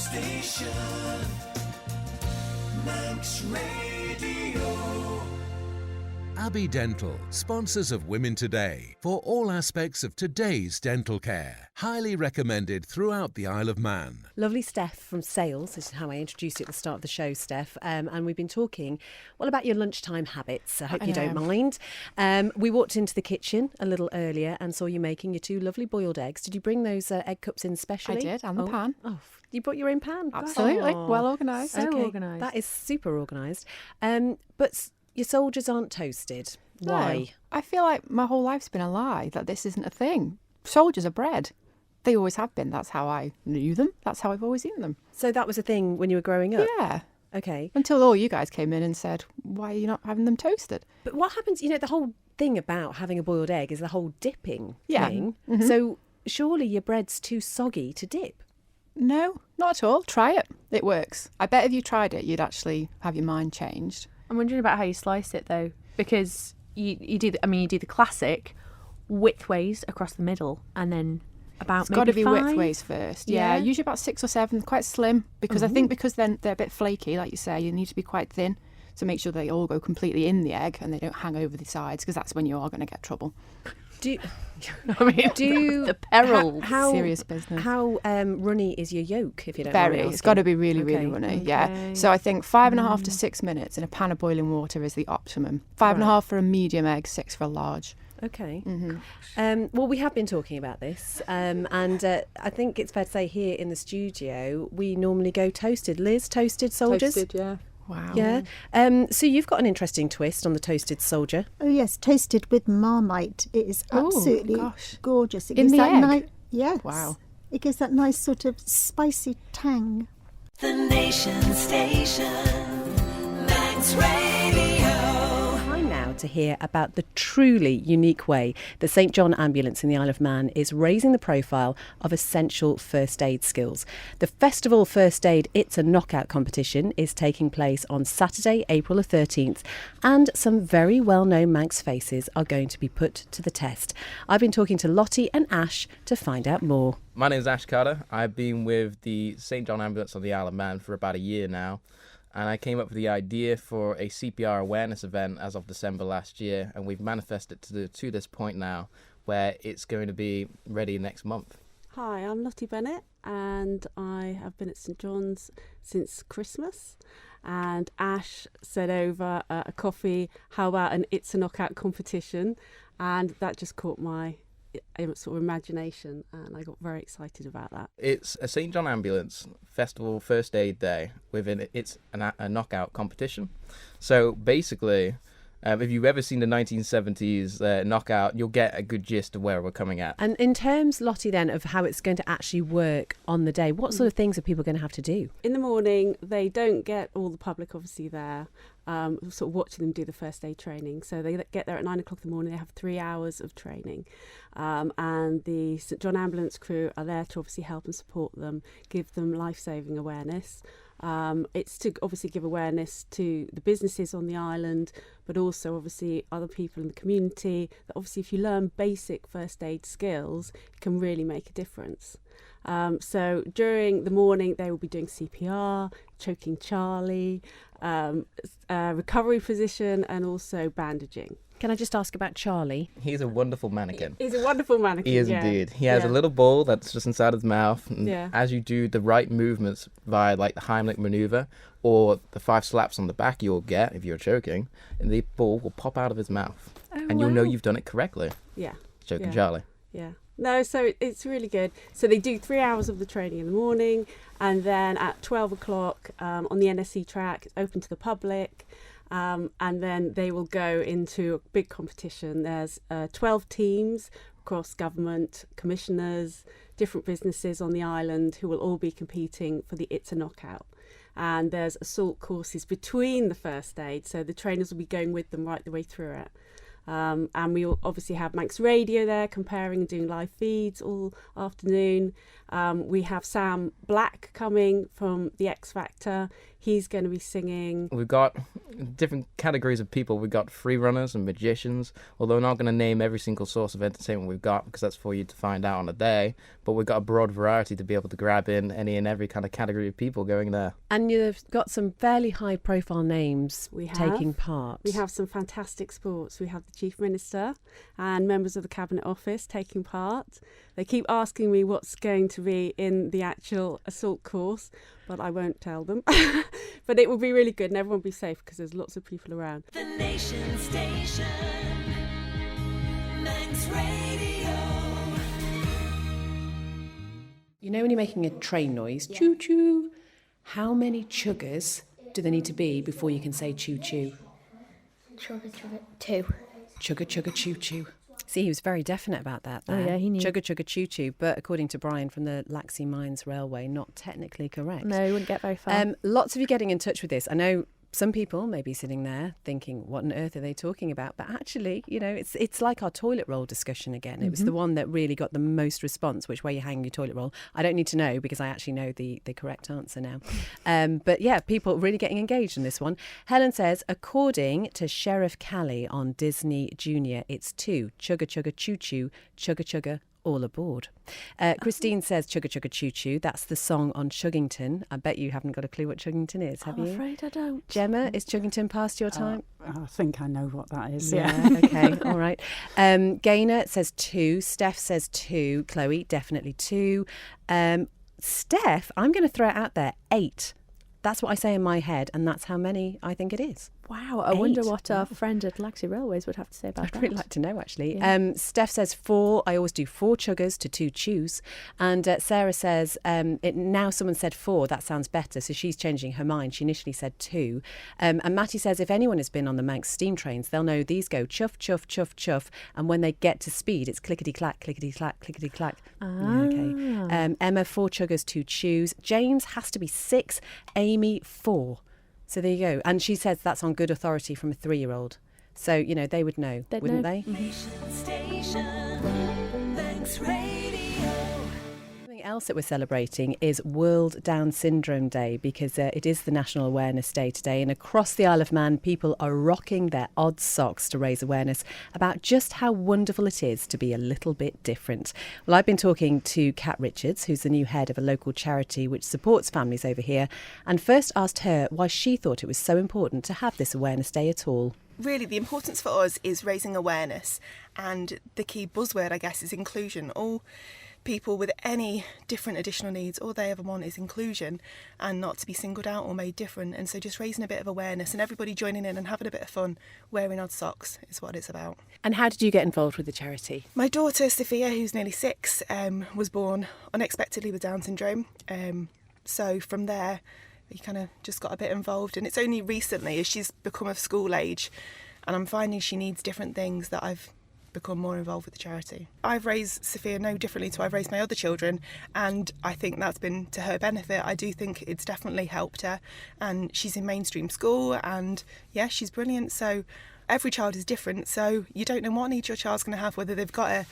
station, Manx Radio. Abbey Dental, sponsors of Women Today, for all aspects of today's dental care. Highly recommended throughout the Isle of Man. Lovely Steph from Sales, this is how I introduced you at the start of the show, Steph, and we've been talking, about your lunchtime habits. I hope you don't mind. We walked into the kitchen a little earlier and saw you making your 2 lovely boiled eggs. Did you bring those egg cups in specially? I did, and the pan. Oh, you brought your own pan? Absolutely, Oh. well organised. So organised. That is super organised. But your soldiers aren't toasted. Why? No, I feel like my whole life's been a lie, that this isn't a thing. Soldiers are bred. They always have been. That's how I knew them. That's how I've always eaten them. So that was a thing when you were growing up? Yeah. Okay. Until all you guys came in and said, why are you not having them toasted? But what happens, the whole thing about having a boiled egg is the whole dipping thing. Mm-hmm. So surely your bread's too soggy to dip. No, not at all. Try it. It works. I bet if you tried it, you'd actually have your mind changed. I'm wondering about how you slice it though, because you do the classic widthways across the middle, and then about It's maybe got to be 5? widthways first. Yeah, usually about 6 or 7, quite slim, because I think because then they're a bit flaky, like you say, you need to be quite thin. So make sure they all go completely in the egg and they don't hang over the sides, because that's when you are going to get trouble. Do the perils. How serious business. How runny is your yolk, if you don't mind me Very. asking? It's got to be really, Okay. really runny. Yeah. So I think 5.5 to 6 minutes in a pan of boiling water is the optimum. 5.5 for a medium egg, 6 for a large. Okay. Mm-hmm. Well, we have been talking about this, and I think it's fair to say here in the studio we normally go toasted. Liz, toasted soldiers? Toasted, yeah. Wow. Yeah. So you've got an interesting twist on the toasted soldier. Oh yes, toasted with Marmite. It is absolutely gorgeous. It In gives the that egg? yes. Wow. It gives that nice sort of spicy tang. The Nation Station, Manx Radio. Time now to hear about the truly unique way the St John Ambulance in the Isle of Man is raising the profile of essential first aid skills. The Festival First Aid It's a Knockout competition is taking place on Saturday, April the 13th, and some very well-known Manx faces are going to be put to the test. I've been talking to Lottie and Ash to find out more. My name is Ash Carter. I've been with the St John Ambulance on the Isle of Man for about a year now. And I came up with the idea for a CPR awareness event as of December last year, and we've manifested it to this point now where it's going to be ready next month. Hi, I'm Lottie Bennett, and I have been at St John's since Christmas. And Ash said over a coffee, how about an It's a Knockout competition? And that just caught my sort of imagination, and I got very excited about that. It's a St John Ambulance Festival First Aid Day within it's a knockout competition. So basically, if you've ever seen the 1970s knockout, you'll get a good gist of where we're coming at. And in terms, Lottie, then, of how it's going to actually work on the day, what sort of things are people going to have to do? In the morning, they don't get all the public obviously there, sort of watching them do the first aid training. So they get there at 9 o'clock in the morning. They have 3 hours of training. And the St John Ambulance crew are there to obviously help and support them, give them life-saving awareness. It's to obviously give awareness to the businesses on the island, but also obviously other people in the community, that obviously if you learn basic first aid skills, it can really make a difference. So during the morning, they will be doing CPR, choking Charlie, recovery position, and also bandaging. Can I just ask about Charlie? He's a wonderful mannequin. He's a wonderful mannequin. He is indeed. He has a little ball that's just inside his mouth. And as you do the right movements via like the Heimlich maneuver or the 5 slaps on the back you'll get if you're choking, and the ball will pop out of his mouth. And you'll know you've done it correctly. Yeah. Choking Charlie. Yeah. No, so it's really good. So they do 3 hours of the training in the morning, and then at 12 o'clock on the NSC track, it's open to the public. And then they will go into a big competition. There's 12 teams across government, commissioners, different businesses on the island who will all be competing for the It's a Knockout. And there's assault courses between the first aid, so the trainers will be going with them right the way through it. And we will obviously have Manx Radio there comparing and doing live feeds all afternoon. We have Sam Black coming from The X Factor. He's going to be singing. We've got different categories of people. We've got free runners and magicians, although we're not going to name every single source of entertainment we've got because that's for you to find out on a day. But we've got a broad variety to be able to grab in any and every kind of category of people going there. And you've got some fairly high-profile names taking part. We have some fantastic sports. We have the Chief Minister and members of the Cabinet Office taking part. They keep asking me what's going to be in the actual assault course, but I won't tell them. But it will be really good and everyone will be safe because there's lots of people around. The Nation Station, Manx Radio. You know when you're making a train noise, choo-choo, how many chuggas do there need to be before you can say choo-choo? Chugga, chugga, 2. Chugga, chugga, choo-choo. See, he was very definite about that there. Oh, yeah, he knew. Chugga, chugga, choo-choo, but according to Brian from the Laxey Mines Railway, not technically correct. No, you wouldn't get very far. Lots of you getting in touch with this. I know some people may be sitting there thinking, what on earth are they talking about? But actually, you know, it's like our toilet roll discussion again. It was the one that really got the most response, which way you hang your toilet roll. I don't need to know because I actually know the correct answer now. But yeah, people really getting engaged in this one. Helen says, according to Sheriff Callie on Disney Junior, it's 2. Chugga, chugga, choo-choo, chugga, chugga, all aboard. Christine says chugga chugga choo choo. That's the song on Chuggington. I bet you haven't got a clue what Chuggington is, have you? I'm afraid I don't. Gemma, is Chuggington past your time? I think I know what that is. Okay, all right. Gaynor says 2. Steph says 2. Chloe, definitely 2. Steph, I'm going to throw it out there, 8. That's what I say in my head, and that's how many I think it is. Wow, I wonder what our friend at Laxey Railways would have to say about that. I'd really like to know, actually. Yeah. Steph says 4. I always do 4 chuggers to 2 chews. And Sarah says, now someone said 4. That sounds better. So she's changing her mind. She initially said 2. And Matty says, if anyone has been on the Manx steam trains, they'll know these go chuff, chuff, chuff, chuff. And when they get to speed, it's clickety-clack, clickety-clack, clickety-clack. Ah. Yeah, okay. Emma, 4 chuggers, 2 chews. James has to be 6. Amy, 4. So there you go. And she says that's on good authority from a 3-year-old. So, you know, they would know, wouldn't they? Nation Station, Manx Radio. Something else that we're celebrating is World Down Syndrome Day because it is the National Awareness Day today, and across the Isle of Man people are rocking their odd socks to raise awareness about just how wonderful it is to be a little bit different. Well, I've been talking to Kat Richards, who's the new head of a local charity which supports families over here, and first asked her why she thought it was so important to have this Awareness Day at all. Really, the importance for us is raising awareness, and the key buzzword, I guess, is inclusion. All people with any different additional needs, all they ever want is inclusion and not to be singled out or made different. And so just raising a bit of awareness and everybody joining in and having a bit of fun wearing odd socks is what it's about. And how did you get involved with the charity? My daughter Sophia, who's nearly 6, was born unexpectedly with Down syndrome. So from there we kind of just got a bit involved, and it's only recently as she's become of school age and I'm finding she needs different things that I've become more involved with the charity. I've raised Sophia no differently to I've raised my other children, and I think that's been to her benefit. I do think it's definitely helped her, and she's in mainstream school and yeah, she's brilliant. So every child is different, so you don't know what need your child's going to have, whether they've got a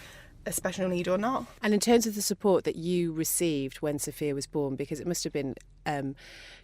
special need or not. And in terms of the support that you received when Sophia was born, because it must have been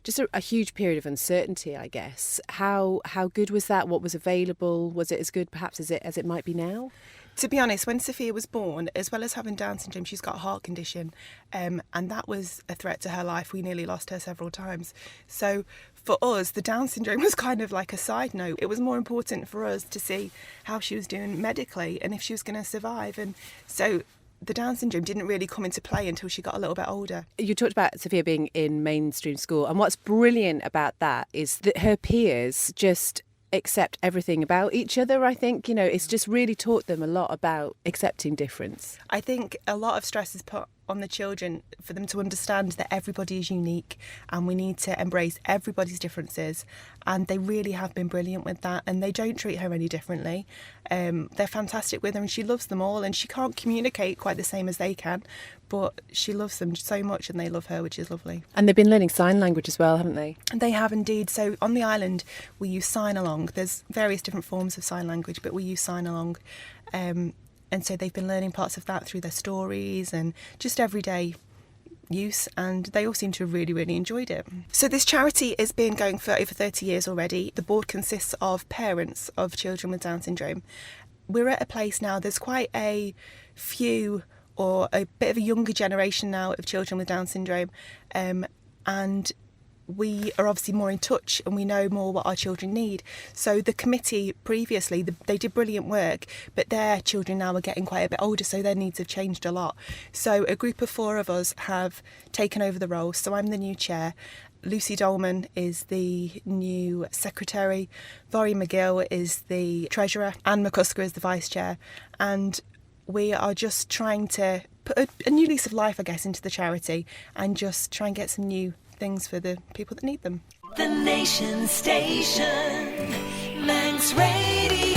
just a huge period of uncertainty, I guess. How good was that? What was available? Was it as good perhaps as it might be now? To be honest, when Sophia was born, as well as having Down syndrome, she's got a heart condition, and that was a threat to her life. We nearly lost her several times. So for us, the Down syndrome was kind of like a side note. It was more important for us to see how she was doing medically and if she was going to survive. And so the Down syndrome didn't really come into play until she got a little bit older. You talked about Sophia being in mainstream school, and what's brilliant about that is that her peers just accept everything about each other. I think, you know, it's just really taught them a lot about accepting difference. I think a lot of stress is put on the children for them to understand that everybody is unique and we need to embrace everybody's differences, and they really have been brilliant with that, and they don't treat her any differently. They're fantastic with her and she loves them all, and she can't communicate quite the same as they can, but she loves them so much and they love her, which is lovely. And they've been learning sign language as well, haven't they? They have indeed. So on the island we use sign along. There's various different forms of sign language, but we use sign along. And so they've been learning parts of that through their stories and just everyday use, and they all seem to have really, really enjoyed it. So this charity has been going for over 30 years already. The board consists of parents of children with Down syndrome. We're at a place now, there's quite a few, or a bit of a younger generation now of children with Down syndrome, and we are obviously more in touch and we know more what our children need. So the committee previously, they did brilliant work, but their children now are getting quite a bit older, so their needs have changed a lot. So a group of 4 of us have taken over the role. So I'm the new chair. Lucy Dolman is the new secretary. Vori McGill is the treasurer. Anne McCusker is the vice chair. And we are just trying to put a new lease of life, I guess, into the charity and just try and get some new things for the people that need them. The Nation Station, Manx Radio.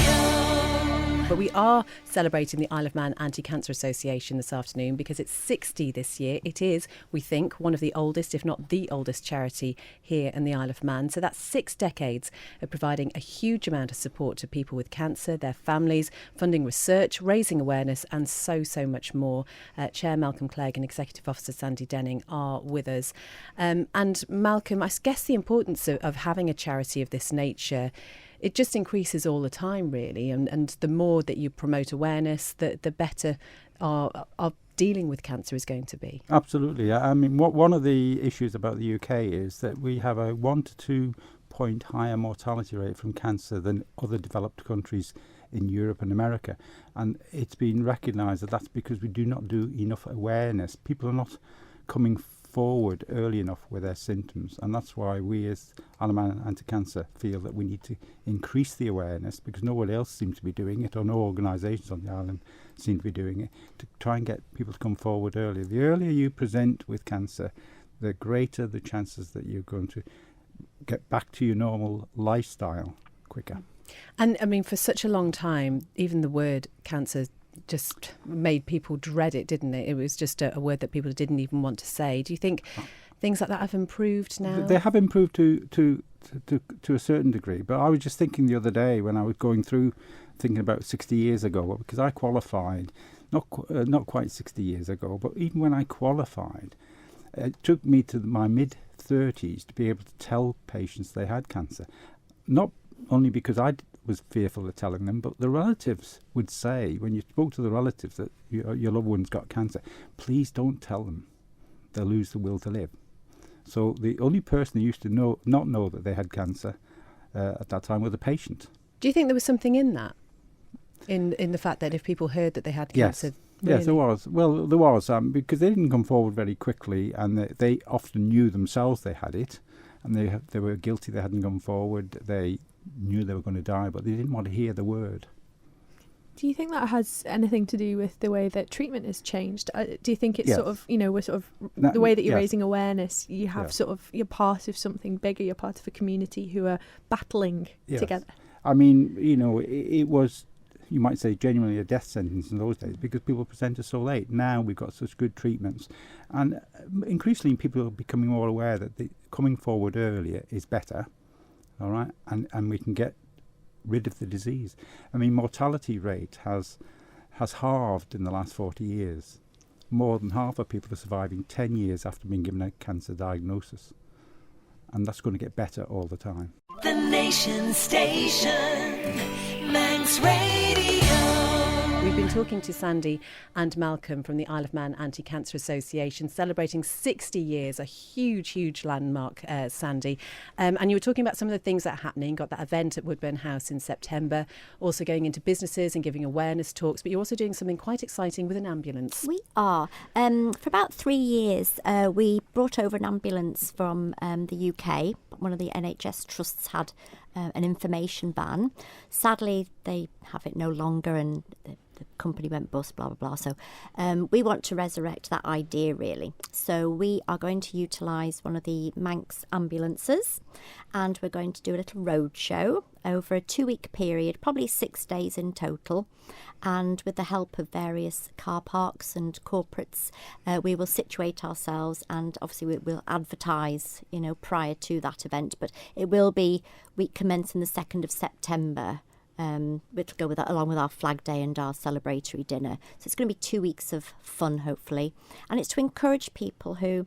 But we are celebrating the Isle of Man Anti-Cancer Association this afternoon because it's 60 this year. It is, we think, one of the oldest, if not the oldest charity here in the Isle of Man. So that's 6 decades of providing a huge amount of support to people with cancer, their families, funding research, raising awareness and so much more. Chair Malcolm Clague and Executive Officer Sandy Denning are with us. And Malcolm, I guess the importance of having a charity of this nature, it just increases all the time, really. And the more that you promote awareness, the better our dealing with cancer is going to be. Absolutely. I mean, one of the issues about the UK is that we have a 1 to 2 point higher mortality rate from cancer than other developed countries in Europe and America. And it's been recognised that that's because we do not do enough awareness. People are not coming forward early enough with their symptoms, and that's why we as Isle of Man Anti-Cancer feel that we need to increase the awareness, because no one else seems to be doing it, or no organisations on the island seem to be doing it, to try and get people to come forward earlier. The earlier you present with cancer, the greater the chances that you're going to get back to your normal lifestyle quicker. And I mean, for such a long time, even the word cancer just made people dread it, didn't it? It was just a word that people didn't even want to say. Do you think things like that have improved now? They have improved to a certain degree, but I was just thinking the other day when I was going through thinking about 60 years ago, because I qualified not quite 60 years ago, but even when I qualified, it took me to my mid-30s to be able to tell patients they had cancer. Not only because I was fearful of telling them, but the relatives would say, when you spoke to the relatives that your loved one's got cancer, please don't tell them. They'll lose the will to live. So the only person who used to not know that they had cancer at that time was the patient. Do you think there was something in that? In the fact that if people heard that they had cancer? Yes. Really? Yes, there was. Well, there was, because they didn't come forward very quickly, and they often knew themselves they had it, and they were guilty they hadn't come forward. They knew they were going to die, but they didn't want to hear the word. Do you think that has anything to do with the way that treatment has changed? Do you think it's sort of, we're sort of, the way that you're raising awareness, you have sort of, you're part of something bigger, you're part of a community who are battling together? I mean, it was, you might say, genuinely a death sentence in those days because people presented so late. Now we've got such good treatments. And increasingly people are becoming more aware that coming forward earlier is better. All right, and we can get rid of the disease. I mean, mortality rate has halved in the last 40 years. More than half of people are surviving 10 years after being given a cancer diagnosis. And that's going to get better all the time. The Nation Station, Manx Radio. We've been talking to Sandy and Malcolm from the Isle of Man Anti-Cancer Association, celebrating 60 years, a huge landmark, Sandy. And you were talking about some of the things that are happening. Got that event at Woodburn House in September, also going into businesses and giving awareness talks, but you're also doing something quite exciting with an ambulance. We are. For about 3 years, we brought over an ambulance from the UK. One of the NHS trusts had an information ban. Sadly, they have it no longer, and the company went bust, blah, blah, blah. So we want to resurrect that idea, really. So we are going to utilise one of the Manx ambulances, and we're going to do a little road show over a 2-week period, probably 6 days in total. And with the help of various car parks and corporates, we will situate ourselves, and obviously we'll advertise, prior to that event. But it will be week commencing the 2nd of September. It'll go with that, along with our Flag Day and our celebratory dinner. So it's going to be 2 weeks of fun, hopefully. And it's to encourage people who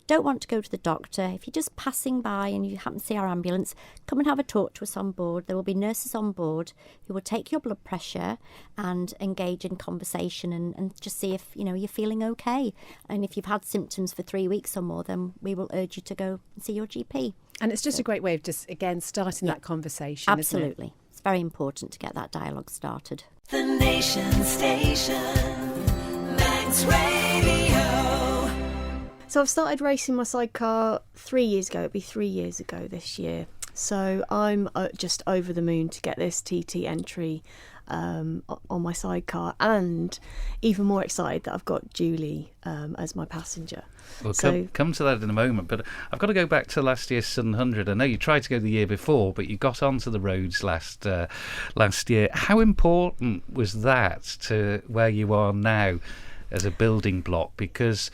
don't want to go to the doctor. If you're just passing by and you happen to see our ambulance, come and have a talk to us on board. There will be nurses on board who will take your blood pressure and engage in conversation and just see if, you're feeling okay. And if you've had symptoms for 3 weeks or more, then we will urge you to go and see your GP. And it's just a great way of just, again, starting that conversation. Absolutely. Isn't it? It's very important to get that dialogue started. The Nation Station, Manx Radio. So I've started racing my sidecar 3 years ago. It'll be 3 years ago this year. So I'm just over the moon to get this TT entry on my sidecar, and even more excited that I've got Julie as my passenger. We'll come to that in a moment, but I've got to go back to last year's Sun 100. I know you tried to go the year before, but you got onto the roads last year. How important was that to where you are now as a building block? Because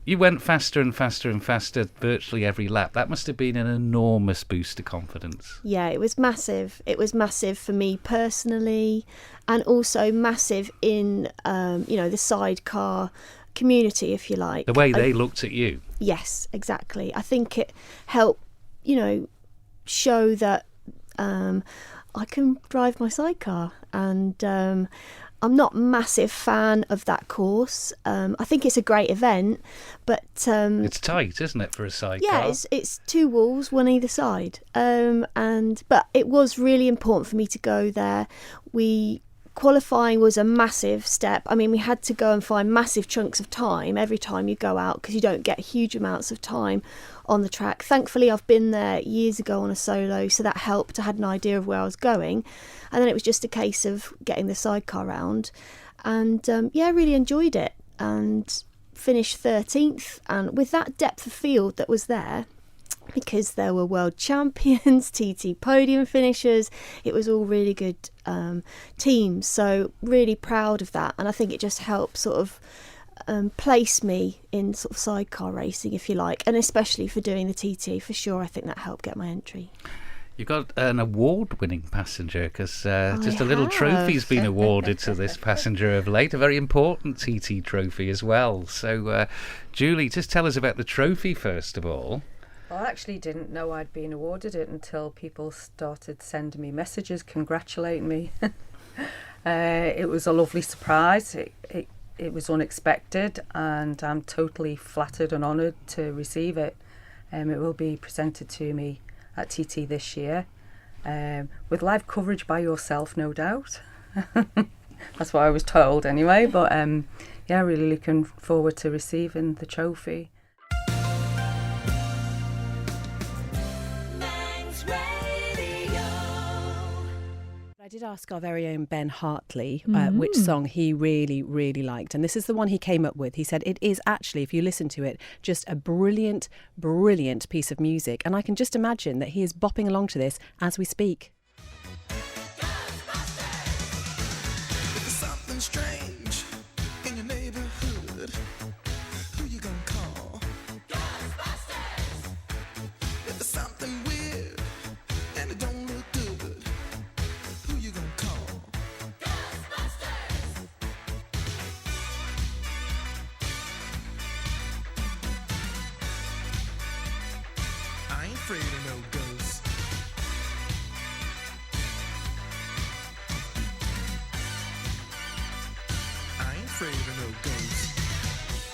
you went faster and faster and faster virtually every lap. That must have been an enormous boost to confidence. Yeah, it was massive. It was massive for me personally, and also massive in, the sidecar community, if you like. The way they looked at you. Yes, exactly. I think it helped, show that I can drive my sidecar, and I'm not a massive fan of that course. I think it's a great event, but it's tight, isn't it, for a sidecar? Yeah, it's two walls, one either side. But it was really important for me to go there. Qualifying was a massive step. I mean, we had to go and find massive chunks of time every time you go out, because you don't get huge amounts of time on the track. Thankfully, I've been there years ago on a solo, so that helped. I had an idea of where I was going, and then it was just a case of getting the sidecar round, and I really enjoyed it, and finished 13th. And with that depth of field that was there, because there were world champions, TT podium finishers, it was all really good teams, so really proud of that. And I think it just helped sort of place me in sort of sidecar racing, if you like, and especially for doing the TT, for sure. I think that helped get my entry. You've got an award-winning passenger, because just a little trophy's been awarded to this passenger of late, a very important TT trophy as well. So, Julie, just tell us about the trophy first of all. Well, I actually didn't know I'd been awarded it until people started sending me messages congratulating me. It was a lovely surprise. It was unexpected, and I'm totally flattered and honoured to receive it. It will be presented to me at TT this year, with live coverage by yourself, no doubt. That's what I was told anyway, but really looking forward to receiving the trophy. I did ask our very own Ben Hartley which song he really, really liked. And this is the one he came up with. He said it is actually, if you listen to it, just a brilliant, brilliant piece of music. And I can just imagine that he is bopping along to this as we speak. Something strange in your neighborhood. Who you gonna call? Ghostbusters! If there's something weird and it don't look good, who you gonna call? Ghostbusters! I ain't afraid of no